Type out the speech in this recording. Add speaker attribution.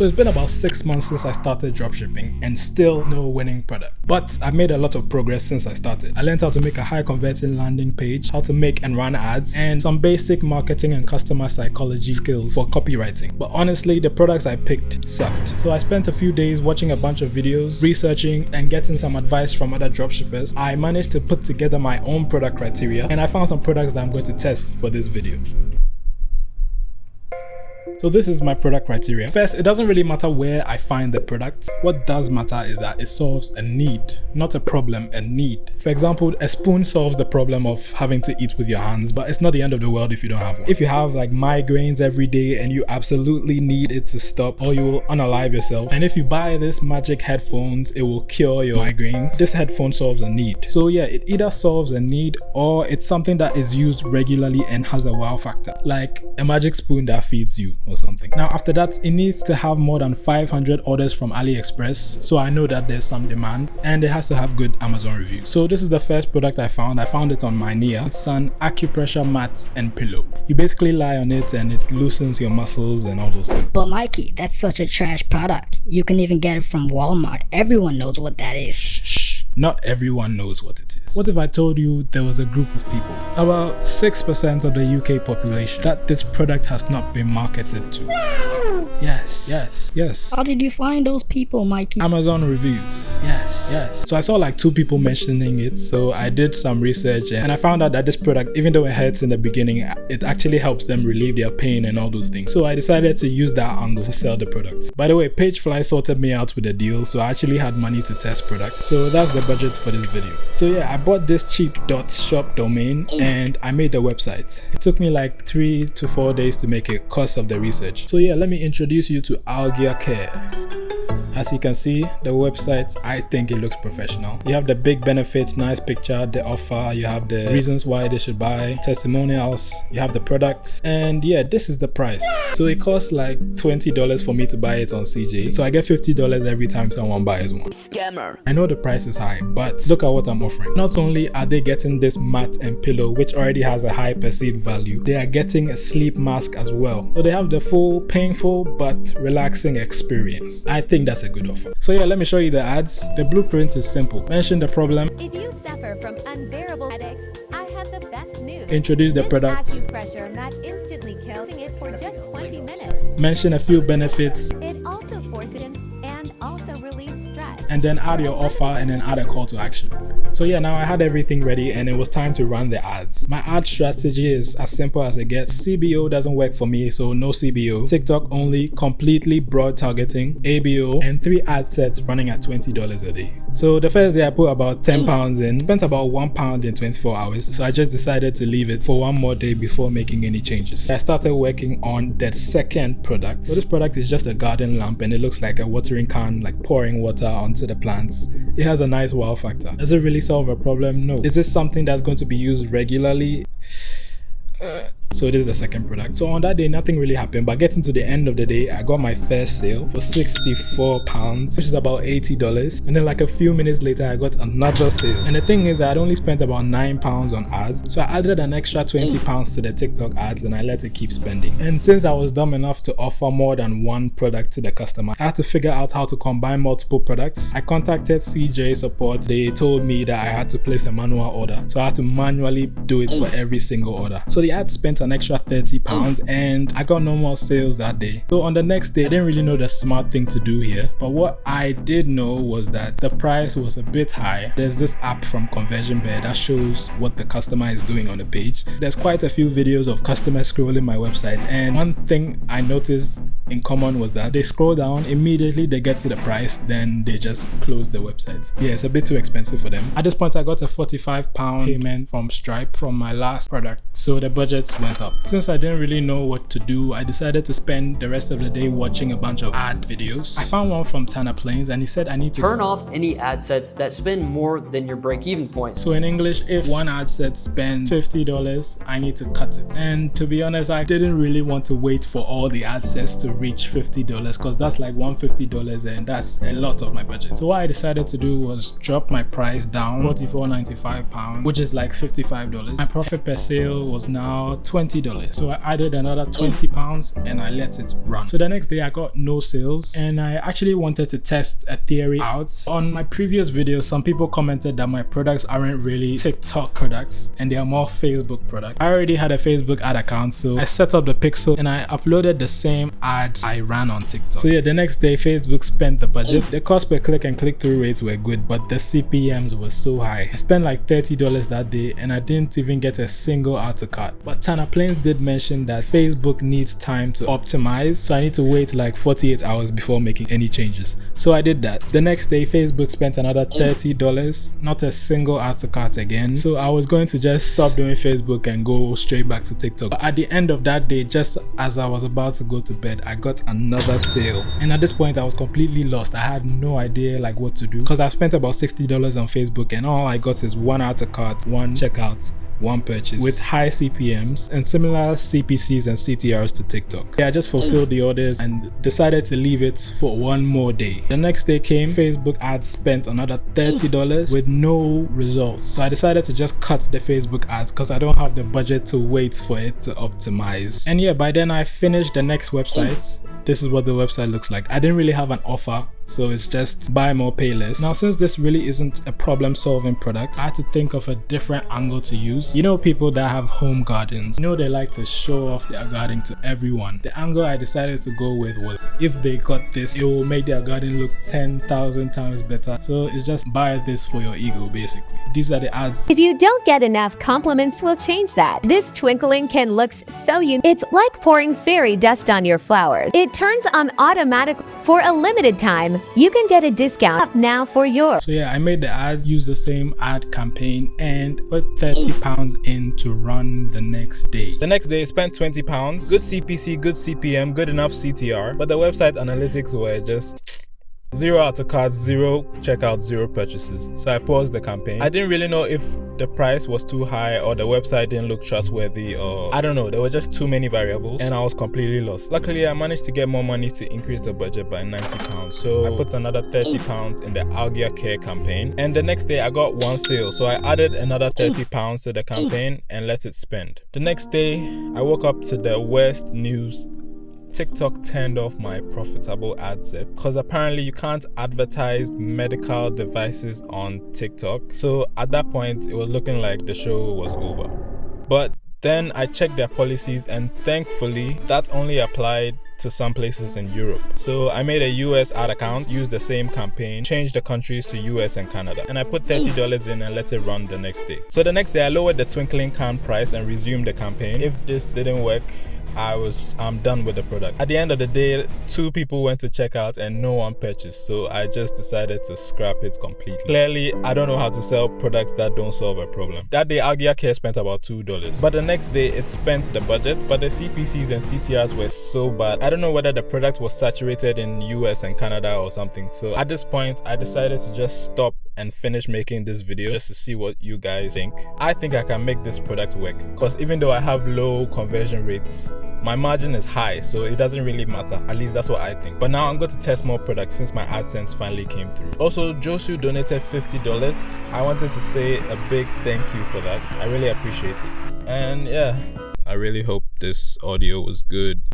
Speaker 1: So it's been about 6 months since I started dropshipping and still no winning product. But I've made a lot of progress since I started. I learned how to make a high converting landing page, how to make and run ads, and some basic marketing and customer psychology skills for copywriting. But honestly, the products I picked sucked. So I spent a few days watching a bunch of videos, researching and getting some advice from other dropshippers. I managed to put together my own product criteria and I found some products that I'm going to test for this video. So this is my product criteria. First, it doesn't really matter where I find the product. What does matter is that it solves a need, not a problem, a need. For example, a spoon solves the problem of having to eat with your hands, but it's not the end of the world if you don't have one. If you have like migraines every day and you absolutely need it to stop, or you will unalive yourself, and if you buy this magic headphones, it will cure your migraines. This headphone solves a need. So yeah, it either solves a need or it's something that is used regularly and has a wow factor, like a magic spoon that feeds you or something. Now after that, it needs to have more than 500 orders from AliExpress, so I know that there's some demand, and it has to have good Amazon reviews. So this is the first product I found. I found it on Mynea. It's an acupressure mat and pillow. You basically lie on it and it loosens your muscles and all those things.
Speaker 2: But Mikey, that's such a trash product. You can even get it from Walmart. Everyone knows what that is.
Speaker 1: Shh, not everyone knows what it is. What if I told you there was a group of people, about 6% of the UK population, that this product has not been marketed to? Yes.
Speaker 2: How did you find those people, Mikey?
Speaker 1: Amazon reviews. Yes. So I saw like 2 people mentioning it, so I did some research and I found out that this product, even though it hurts in the beginning, it actually helps them relieve their pain and all those things. So I decided to use that angle to sell the product. By the way, Pagefly sorted me out with a deal, so I actually had money to test products. So that's the budget for this video. So yeah, I bought this cheap .shop domain and I made the website. It took me like 3 to 4 days to make it because of the research. So yeah, let me introduce you to Algia Care. As you can see, the website, I think it looks professional. You have the big benefits, nice picture, the offer, you have the reasons why they should buy, testimonials, you have the products, and yeah, this is the price. So it costs like $20 for me to buy it on CJ. So I get $50 every time someone buys one.
Speaker 3: Scammer.
Speaker 1: I know the price is high, but look at what I'm offering. Not only are they getting this mat and pillow, which already has a high perceived value, they are getting a sleep mask as well. So they have the full, painful, but relaxing experience. I think that's a good offer. So yeah, let me show you the ads. The blueprint is simple. Mention the problem.
Speaker 4: If you suffer from unbearable headaches, I have the best news.
Speaker 1: Introduce the product.
Speaker 4: Acupressure mat instantly kills it for just 20 minutes.
Speaker 1: Mention a few benefits.
Speaker 4: It also forces and also relieves stress.
Speaker 1: And then add your offer and then add a call to action. So yeah, now I had everything ready and it was time to run the ads. My ad strategy is as simple as it gets. CBO doesn't work for me, so no CBO. TikTok only, completely broad targeting, ABO, and 3 ad sets running at $20 a day. So the first day I put about £10 in, spent about £1 in 24 hours. So I just decided to leave it for one more day before making any changes. I started working on the second product. So this product is just a garden lamp and it looks like a watering can, like pouring water onto the plants. It has a nice wow factor. Does it really solve a problem? No. Is this something that's going to be used regularly? So this is the second product. So on that day, nothing really happened, but getting to the end of the day, I got my first sale for £64, which is about $80. And then like a few minutes later, I got another sale. And the thing is, I had only spent about £9 on ads. So I added an extra £20 to the TikTok ads and I let it keep spending. And since I was dumb enough to offer more than one product to the customer, I had to figure out how to combine multiple products. I contacted CJ support. They told me that I had to place a manual order. So I had to manually do it for every single order. So the ad spent an extra £30 and I got no more sales that day. So on the next day, I didn't really know the smart thing to do here, but what I did know was that the price was a bit high. There's this app from Conversion Bear that shows what the customer is doing on the page. There's quite a few videos of customers scrolling my website, and one thing I noticed in common was that they scroll down, immediately they get to the price, then they just close the website. Yeah, it's a bit too expensive for them. At this point, I got a £45 payment from Stripe from my last product, so the budget went up. Since I didn't really know what to do, I decided to spend the rest of the day watching a bunch of ad videos. I found one from Tanner Plains and he said I need to
Speaker 3: turn off any ad sets that spend more than your break-even point.
Speaker 1: So in English, if one ad set spends $50, I need to cut it. And to be honest, I didn't really want to wait for all the ad sets to reach $50 because that's like $150 and that's a lot of my budget. So what I decided to do was drop my price down, £44.95, which is like $55. My profit per sale was now £20. $20. So I added another £20 and I let it run. So the next day I got no sales, and I actually wanted to test a theory out. On my previous video, some people commented that my products aren't really TikTok products and they are more Facebook products. I already had a Facebook ad account, so I set up the pixel and I uploaded the same ad I ran on TikTok. So yeah, the next day Facebook spent the budget. The cost per click and click-through rates were good, but the CPMs were so high. I spent like $30 that day and I didn't even get a single add to cart. But Tana Plains did mention that Facebook needs time to optimize, so I need to wait like 48 hours before making any changes. So I did that. The next day Facebook spent another $30, not a single add to cart again. So I was going to just stop doing Facebook and go straight back to TikTok. But at the end of that day, just as I was about to go to bed, I got another sale. And at this point I was completely lost. I had no idea like what to do, because I've spent about $60 on Facebook and all I got is one add to cart, one checkout, one purchase with high CPMs and similar CPCs and CTRs to TikTok. Yeah, I just fulfilled the orders and decided to leave it for one more day. The next day came, Facebook ads spent another $30 with no results. So I decided to just cut the Facebook ads because I don't have the budget to wait for it to optimize. And yeah, by then I finished the next website. This is what the website looks like. I didn't really have an offer, so it's just buy more, pay less. Now, since this really isn't a problem solving product, I had to think of a different angle to use. You know, people that have home gardens, you know, they like to show off their garden to everyone. The angle I decided to go with was, if they got this, it will make their garden look 10,000 times better. So it's just buy this for your ego, basically. These are the ads.
Speaker 4: If you don't get enough compliments, we'll change that. This twinkling can look so unique. It's like pouring fairy dust on your flowers. It turns on automatically. For a limited time, you can get a discount up now for yours.
Speaker 1: So yeah, I made the ads, used the same ad campaign, and put £30 in to run the next day. The next day, I spent £20. Good CPC, good CPM, good enough CTR, but the website analytics were just 0 add to carts, 0 checkout, 0 purchases. So I paused the campaign. I didn't really know if the price was too high or the website didn't look trustworthy, or I don't know, there were just too many variables and I was completely lost. Luckily, I managed to get more money to increase the budget by £90. So I put another £30 in the Algia Care campaign, and the next day I got one sale. So I added another £30 to the campaign and let it spend. The next day, I woke up to the worst news. TikTok turned off my profitable ad set because apparently you can't advertise medical devices on TikTok. So at that point, it was looking like the show was over. But then I checked their policies and thankfully that only applied to some places in Europe. So I made a US ad account, used the same campaign, changed the countries to US and Canada, and I put $30 in and let it run the next day. So the next day I lowered the twinkling can price and resumed the campaign. If this didn't work, I'm done with the product. At the end of the day, 2 people went to check out and no one purchased, so I just decided to scrap it completely. Clearly, I don't know how to sell products that don't solve a problem. That day, Algia Care spent about $2, but the next day it spent the budget, but the CPCs and CTRs were so bad. I don't know whether the product was saturated in US and Canada or something. So at this point, I decided to just stop and finish making this video just to see what you guys think. I think I can make this product work, because even though I have low conversion rates, my margin is high, so it doesn't really matter. At least that's what I think. But now I'm going to test more products since my AdSense finally came through. Also, Josu donated $50. I wanted to say a big thank you for that. I really appreciate it. And yeah, I really hope this audio was good.